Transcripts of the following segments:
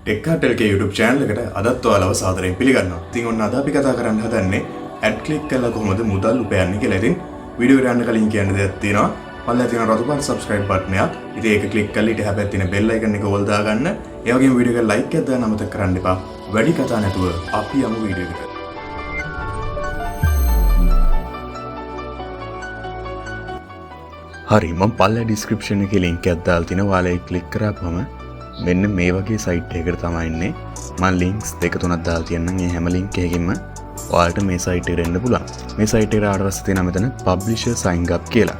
ටෙක්කාටල්ගේ YouTube channel එකට අදත් ඔයාලව සාදරයෙන් පිළිගන්නවා. ඉතින් ඔන්න අද අපි කතා කරන්න හදන්නේ ad click කරලා කොහොමද මුදල් උපයන්නේ කියලා. ඉතින් වීඩියෝ එකට යන්න කලින් කියන්න දෙයක් තියෙනවා. පල්ලෙහා තියෙන රතු පාට subscribe button එක. ඉතින් ඒක click කරලා ඊට හැබැයි තියෙන bell icon එක ඕල් දාගන්න. ඒ වගේම වීඩියෝ එක like එකක් දාන්න අමතක කරන්න එපා. වැඩි කතා නැතුව අපි යමු වීඩියෝ එකට. හරි මම පල්ලෙහා description එකේ link එකක් දාලා තිනවා. ඔයාලා ඒක click කරාපම මෙන්න මේ වගේ site එකකට තමයි ඉන්නේ. මම links දෙක තුනක් දාලා තියන්නම්. ඒ හැම link එකකින්ම ඔයාලට මේ site එකට එන්න පුළුවන්. මේ site එකට ආවට පස්සේ තියෙනවා මෙතන publisher sign up කියලා.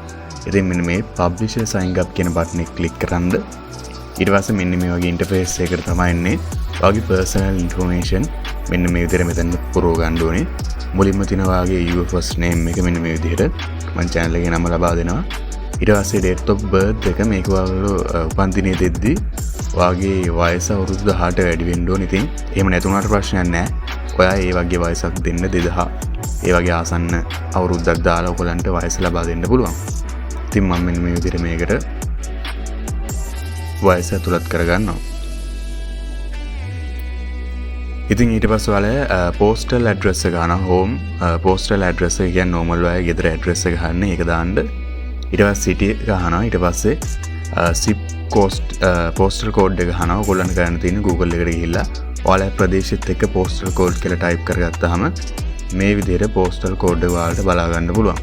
ඉතින් මෙන්න මේ publisher sign up කියන button එක click කරන්ද ඊට පස්සේ මෙන්න මේ වගේ interface එකකට තමයි එන්නේ. ඔයාගේ personal information මෙන්න මේ විදිහට මෙතන පුරව ගන්න ඕනේ. මුලින්ම තියෙන ඔයාගේ your first name එක මෙන්න මේ විදිහට මම channel එකේ නම ලබා දෙනවා. ඊට පස්සේ date of birth එක මේක ඔයාලෝ උපන් දිනේ දෙද්දි ඔයාගේ වයස අවුරුදු 18ට වැඩි වෙන්න ඕනේ. ඉතින් එහෙම නැතුණාට ප්‍රශ්නයක් නැහැ. ඔයා ඒ වගේ වයසක් දෙන්න 2000 ඒ වගේ ආසන්න අවුරුද්දක් දාලා ඔයගලන්ට වයස ලබා දෙන්න පුළුවන්. ඉතින් මම මෙන්න මේ විදිහට මේකට වයස ඇතුළත් කරගන්නවා. ඉතින් ඊට පස්සේ ඔයාලා postal address එක ගන්නවා. home postal address එක කියන්නේ normal ඔයාගේ ගෙදර address එක ගන්න. ඒක දාන්න. ඊට පස්සේ city ගන්නවා. ඊට පස්සේ zip postal code එක ගන්නවා. ඔයගොල්ලන්ට ගන්න තියෙන Google එකට ගිහිල්ලා ඔයාලා ප්‍රදේශෙත් එක්ක postal code කියලා type කරගත්තාම මේ විදිහට postal code එක ඔයාලට බලා ගන්න පුළුවන්.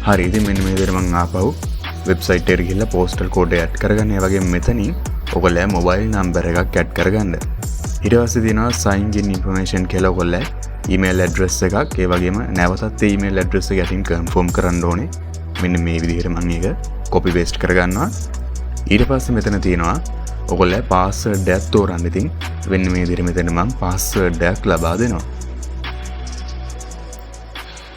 හරි ඉතින් මෙන්න මේ විදිහට මම ආපහු වෙබ්සයිට් එකට ගිහිල්ලා postal code එක add කරගන්න. ඒ වගේම මෙතනින් ඔයගොල්ලෝ mobile number එකක් add කරගන්න. ඊට පස්සේ තියෙනවා sign in information කියලා ඔයගොල්ලෝ email address එකක් ඒ වගේම නැවතත් ඒ email address එක යටින් confirm කරන්න ඕනේ. මෙන්න මේ විදිහට මම ඒක copy paste කරගන්නවා. ඊට පස්සේ මෙතන තියෙනවා ඔයගොල්ලෝ password එකක් තෝරන්න. ඉතින් වෙන්න මේ විදිහට මෙතන මම password එකක් ලබා දෙනවා.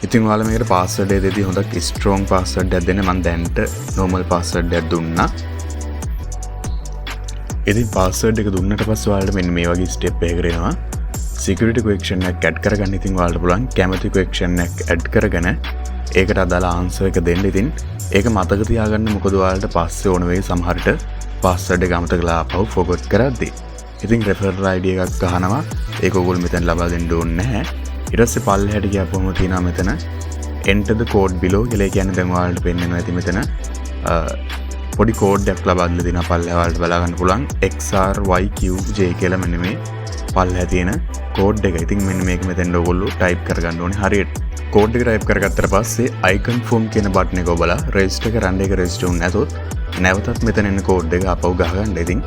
ඉතින් ඔයාලා මේකට password එක දෙද්දී හොඳට strong password එකක් දෙන්න. මම දැන්ට normal password එකක් දුන්නා. ඉතින් password එක දුන්නට පස්සේ ඔයාලට මෙන්න මේ වගේ step එකකට එනවා. security question එකක් add කරගන්න. ඉතින් ඔයාලට පුළුවන් කැමති question එකක් add කරගෙන ඒකට අදාළ answer එක දෙන්න. ඉතින් ඒක මතක තියාගන්න. මොකද ඔයාලට පස්සේ ඕන වෙයි සමහරට password එක අමතක කරලා ආපහු forgot කරද්දී. ඉතින් referral ID එකක් ගහනවා. ඒක ඔයගොල්ලෝ මෙතන ලබා දෙන්න ඕනේ නැහැ. ඊට පස්සේ පල්ලෙහාට ගියාපුවම තියෙනවා මෙතන enter the code below කියලා. කියන්නේ දැන් ඔයාලට පෙන්නනවා ඇති මෙතන පොඩි කෝඩ් එකක් ලබා දීලා තියෙනවා. පල්ලෙහා ඔයාලට බලා ගන්න පුළුවන් XRYQJ කියලා මෙන්න මේ පල්ලෙහා තියෙන කෝඩ් එක. ඉතින් මෙන්න මේක මෙතෙන් ඔයගොල්ලෝ type කරගන්න ඕනේ. හරියට කෝඩ් එක type කරගත්තට පස්සේ I confirm කියන බටන් එක ඔබලා register කරන්න. ඒක register වුනේ නැතොත් නැවතත් මෙතන එන කෝඩ් එක ආපහු ගහගන්න. ඉතින්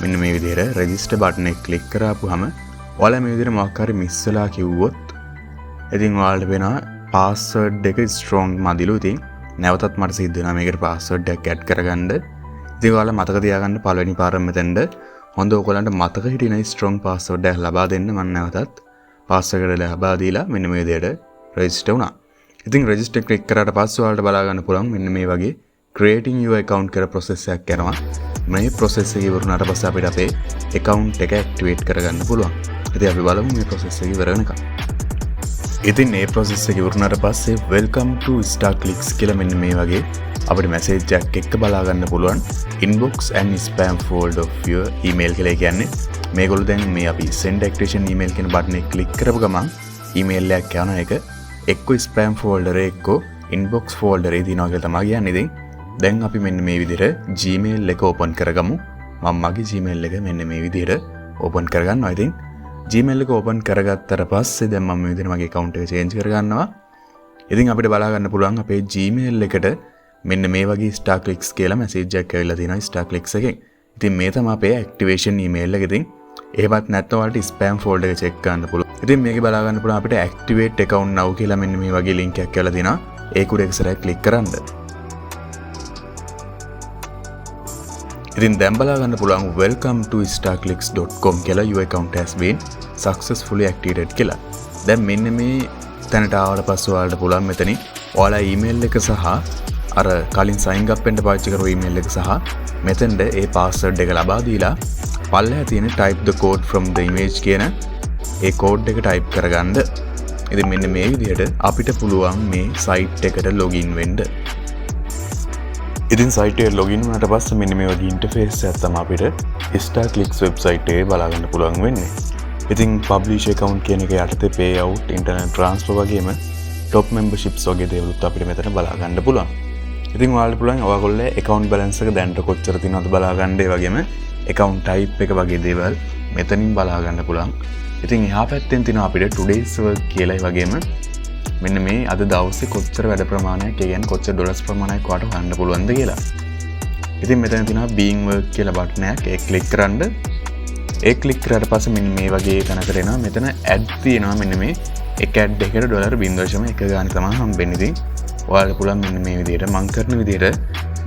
මෙන්න මේ විදිහට register බටන් එක click කරාපුවාම ඔයාලා මේ විදිහට මොකක් හරි මිස් වෙලා කිව්වොත් ඉතින් ඔයාලට වෙනවා password එක strong මදිලු. ඉතින් නැවතත් මට සිද්ධ වෙනවා මේකට password එකක් add කරගන්න. ඉතින් ඔයාලා මතක තියාගන්න පළවෙනි පාරම මෙතෙන්ද හොඳ ඔයගලන්ට මතක හිටින strong password එකක් ලබා දෙන්න. මම නැවතත් password එක ලබා දීලා මෙන්න මේ විදිහට register වුණා. ඉතින් register click කරාට පස්සේ ඔයාලට බලා ගන්න පුළුවන් මෙන්න මේ වගේ creating your account කියලා process එකක් යනවා. මේ process එක ඉවරුනාට පස්සේ අපිට අපේ account එක activate කරගන්න පුළුවන්. ඉතින් අපි බලමු මේ process එක ඉවර වෙනකම්. ඉතින් මේ process එක ඉවරුනාට පස්සේ welcome to StarClicks කියලා මෙන්න මේ වගේ අපිට message එකක් එක්ක බලා ගන්න පුළුවන්. inbox and spam folder of your email කියලා කියන්නේ මේගොල්ලෝ දැන් මේ අපි send activation email කියන බටන් එක click කරපු ගමන් email එකක් යන එක එක්ක spam folder එක්ක inbox folder එකේ දිනවා කියලා තමයි කියන්නේ. ඉතින් දැන් අපි මෙන්න මේ විදිහට Gmail එක open කරගමු. මම මගේ Gmail එක මෙන්න මේ විදිහට open කරගන්නවා. ඉතින් Gmail එක open කරගත්තට පස්සේ දැන් මම මේ විදිහට මගේ account එක change කරගන්නවා. ඉතින් අපිට බලා ගන්න පුළුවන් අපේ Gmail එකට මෙන්න මේ වගේ StarClicks කියලා message එකක් ඇවිල්ලා තියෙනවා StarClicks එකෙන්. ඉතින් මේ තමයි අපේ activation email එක. ඉතින් එහෙමත් නැත්නම් ඔයාලට spam folder එක check කරන්න පුළුවන්. ඉතින් මේකේ බලා ගන්න පුළුවන් අපිට activate account now කියලා මෙන්න මේ වගේ link එකක් ඇවිල්ලා තියෙනවා. ඒක උඩ එක්සරයක් click කරන්න. ඉතින් දැන් බලා ගන්න පුළුවන් welcome to starclicks.com කියලා your account has been successfully activated කියලා. දැන් මෙන්න මේ තැනට ආවට පස්සේ ඔයාලට පුළුවන් මෙතනින් ඔයාලා email එක සහ අර කලින් sign up වෙන්න පාවිච්චි කරපු email එක සහ මෙතෙන්ද ඒ password එක ලබා දීලා පල්ලෙහා තියෙන type the code from the image කියන ඒ code එක type කරගන්න. ඉතින් මෙන්න මේ විදිහට අපිට පුළුවන් මේ site එකට login වෙන්න. ඉතින් සයිටේ ලොගින් වුණාට පස්සේ මෙන්න මේ වගේ ඉන්ටර්ෆේස් එකක් තමයි අපිට StarClicks වෙබ්සයිට් එකේ බලා ගන්න පුළුවන් වෙන්නේ. ඉතින් පබ්ලිෂ් account කියන එක යටතේ pay out, internet transfer වගේම top memberships වගේ දේවලුත් අපිට මෙතන බලා ගන්න පුළුවන්. ඉතින් ඔයාලට පුළුවන් ඔයගොල්ලෝ account balance එක දැනට කොච්චර තියෙනවද බලා ගන්න, ඒ වගේම account type එක වගේ දේවල් මෙතනින් බලා ගන්න පුළුවන්. ඉතින් එහා පැත්තෙන් තියෙනවා අපිට today's work කියලා, ඒ වගේම මෙන්න මේ අද දවසේ කොච්චර වැඩ ප්‍රමාණයක්, ඒ කියන්නේ කොච්චර ඩොලර්ස් ප්‍රමාණයක් වට ගන්න පුළුවන්ද කියලා. ඉතින් මෙතන තියෙනවා being work කියලා බටන් එකක්. ඒක ක්ලික් කරන්න. ඒක ක්ලික් කරාට පස්සේ මෙන්න මේ වගේ තැනකට එනවා. මෙතන ad තියෙනවා. මෙන්න මේ එක ad එකකට $0.1 ගාන තමයි හම්බෙන්නේ. ඉතින් ඔයාලට පුළුවන් මෙන්න මේ විදිහට මම කරන විදිහට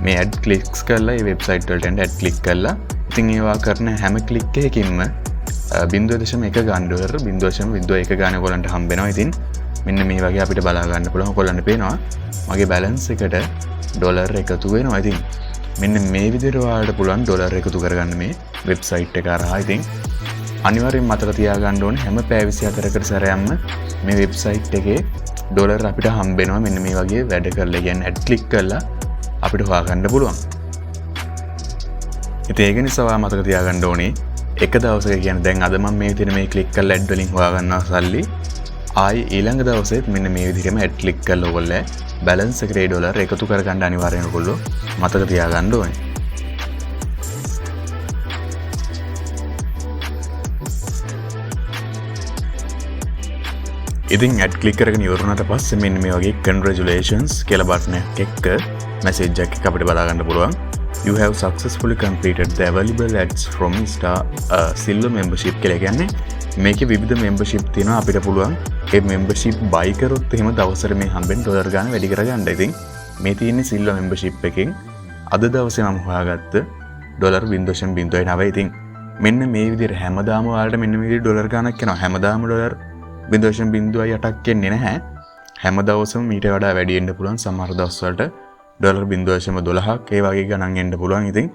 මේ ad clicks කරලා මේ වෙබ්සයිට් වලට එන්න ad click කරලා ඉතින් ඒවා කරන හැම ක්ලික් එකකින්ම 0.1 ගාන ඩොලර් 0.01 ගාන ඔයගොල්ලන්ට හම්බ වෙනවා. ඉතින් මෙන්න මේ වගේ අපිට බලා ගන්න පුළුවන්. ඔයගොල්ලන්ට පේනවා මගේ බැලන්ස් එකට ඩොලර් එකතු වෙනවා. ඉතින් මෙන්න මේ විදිහට ඔයාලට පුළුවන් ඩොලර් එකතු කරගන්න මේ වෙබ්සයිට් එක හරහා. ඉතින් අනිවාර්යෙන් මතක තියාගන්න ඕනේ හැම පැය 24කට සැරයක්ම මේ වෙබ්සයිට් එකේ ඩොලර් අපිට හම්බ වෙනවා. මෙන්න මේ වගේ වැඩ කරලා කියන්නේ ඇඩ් ක්ලික් කරලා අපිට හොයාගන්න පුළුවන්. ඉතින් ඒක නිසා මතක තියාගන්න ඕනේ එක දවසක කියන්නේ දැන් අද මම මේ විදිහට මේ ක්ලික් කරලා ඇඩ් වලින් හොයාගන්නවා සල්ලි. ආයි ඊළඟ දවසෙත් මෙන්න මේ විදිහටම ඇඩ් ක්ලික් කරලා ඔයගොල්ලෝ බැලන්ස් එකේ ඩොලර් එකතු කරගන්න අනිවාර්යෙන් ඔයගොල්ලෝ මතක තියාගන්න ඕනේ. ඉතින් ඇඩ් ක්ලික් කරගෙන ඉවරුණාට පස්සේ මෙන්න මේ වගේ congratulations කියලා බටන් එකක් මැසේජ් එකක් අපිට බලා ගන්න පුළුවන්. You have successfully completed the available ads from Silver membership කියලා කියන්නේ මේකේ විවිධ membership තියෙනවා. අපිට පුළුවන් ඒ membership buy කරොත් එහෙම දවසට මේ හම්බෙන ඩොලර් ගන්න වැඩි කරගන්න. ඉතින් මේ තියෙන්නේ Silver membership එකෙන් අද දවසේ මම හොයාගත්ත ඩොලර් 0.09. ඉතින් මෙන්න මේ විදිහට හැමදාම ඔයාලට මෙන්න මේ විදිහට ඩොලර් ගණක් එනවා. හැමදාම ඩොලර් 0.08ක් එන්නේ නැහැ. හැම දවසම මීට වඩා වැඩි වෙන්න පුළුවන්. සමහර දවස් වලට ඩොලර් 0.12ක් ඒ වගේ ගණන් එන්න පුළුවන්. ඉතින්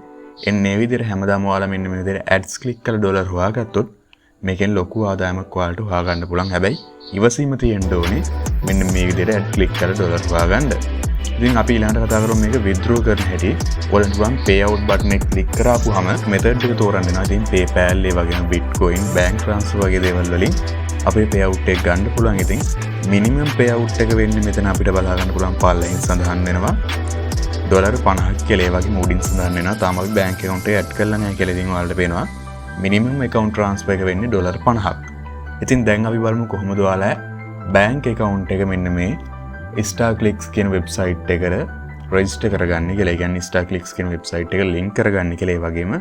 එන්නේ විදිහට හැමදාම ඔයාලා මෙන්න මේ විදිහට ads click කරලා ඩොලර් හොයාගත්තොත් මේකෙන් ලොකු ආදායමක් ඔයාලට හොයාගන්න පුළුවන්. හැබැයි ඉවසීම තියෙන්න ඕනේ. මෙන්න මේ විදිහට ad click කරලා ඩොලර් හොයාගන්න. ඉතින් අපි ඊළඟට කතා කරමු මේක withdraw කරන හැටි. ඔයාලට පුළුවන් pay out button එක click කරාපුවාම method එක තෝරන්න වෙනවා. ඉතින් PayPal ඒ වගේම Bitcoin, bank transfer වගේ දේවල් වලින් අපේ pay out එක ගන්න පුළුවන්. ඉතින් minimum pay out එක වෙන්නේ මෙතන අපිට බලා ගන්න පුළුවන් පාලයින් සඳහන් වෙනවා ඩොලර් 50ක් කියලා. ඒ වගේ මූඩින් සඳහන් වෙනවා. තාම අපි bank account එක add කරලා නැහැ කියලා. ඉතින් ඔයාලට පේනවා minimum account transfer එක වෙන්නේ ඩොලර් 50ක්. ඉතින් දැන් අපි බලමු කොහොමද ඔයාලා bank account එක මෙන්න මේ StarClicks කියන වෙබ්සයිට් එකට register කරගන්නේ කියලා. ඒ කියන්නේ StarClicks කියන වෙබ්සයිට් එක link කරගන්නේ කියලා. ඒ වගේම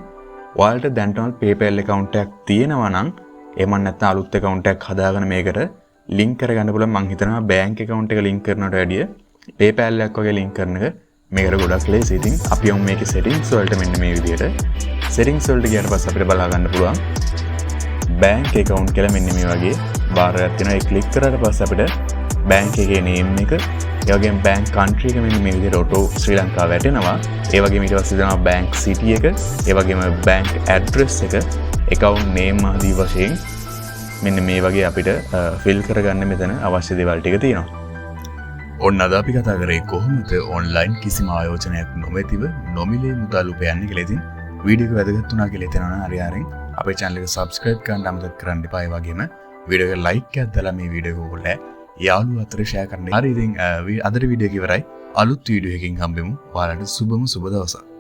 ඔයාලට දැන්ටම PayPal account එකක් තියෙනවා නම් එහෙම නැත්නම් අලුත් account එකක් හදාගෙන මේකට link කරගන්න පුළුවන්. මම හිතනවා bank account එක link කරනවට වැඩිය PayPal එකක් වගේ link කරන එක මේකට ගොඩක් ලේසි. ඉතින් අපි යමු මේකේ settings වලට. මෙන්න මේ විදිහට settings වලට ගියාට පස්සේ අපිට බලා ගන්න පුළුවන් bank account කියලා මෙන්න මේ වගේ බාර් එකක් තියෙනවා. ඒ ක්ලික් කරාට පස්සේ අපිට bank එකේ name එක, ඒ වගේම bank country එක මෙන්න මේ විදිහට auto ශ්‍රී ලංකාව වැටෙනවා. ඒ වගේම ඊට පස්සේ දෙනවා bank city එක, ඒ වගේම bank address එක, account name ආදී වශයෙන් මෙන්න මේ වගේ අපිට fill කරගන්න මෙතන අවශ්‍ය දේවල් ටික තියෙනවා. ඔන්න අද අපි කතා කරේ කොහොමද online කිසිම ආයෝජනයක් නොමැතිව නොමිලේ මුදල් උපයන්නේ කියලා. ඉතින් වීඩියෝ එක වැදගත් වුණා කියලා හිතනවා නම් හරියටම අපේ channel එක subscribe කරන්න අමතක කරන්න එපා. ඒ වගේම වීඩියෝ එක like එකක් දාලා මේ වීඩියෝ එක ඔයගොල්ලෝ යාළුවෝ අතර share කරන්න. හරි ඉතින් අදට වීඩියෝ එක ඉවරයි. අලුත් වීඩියෝ එකකින් හම්බෙමු. ඔයාලට සුබම සුබ දවසක්.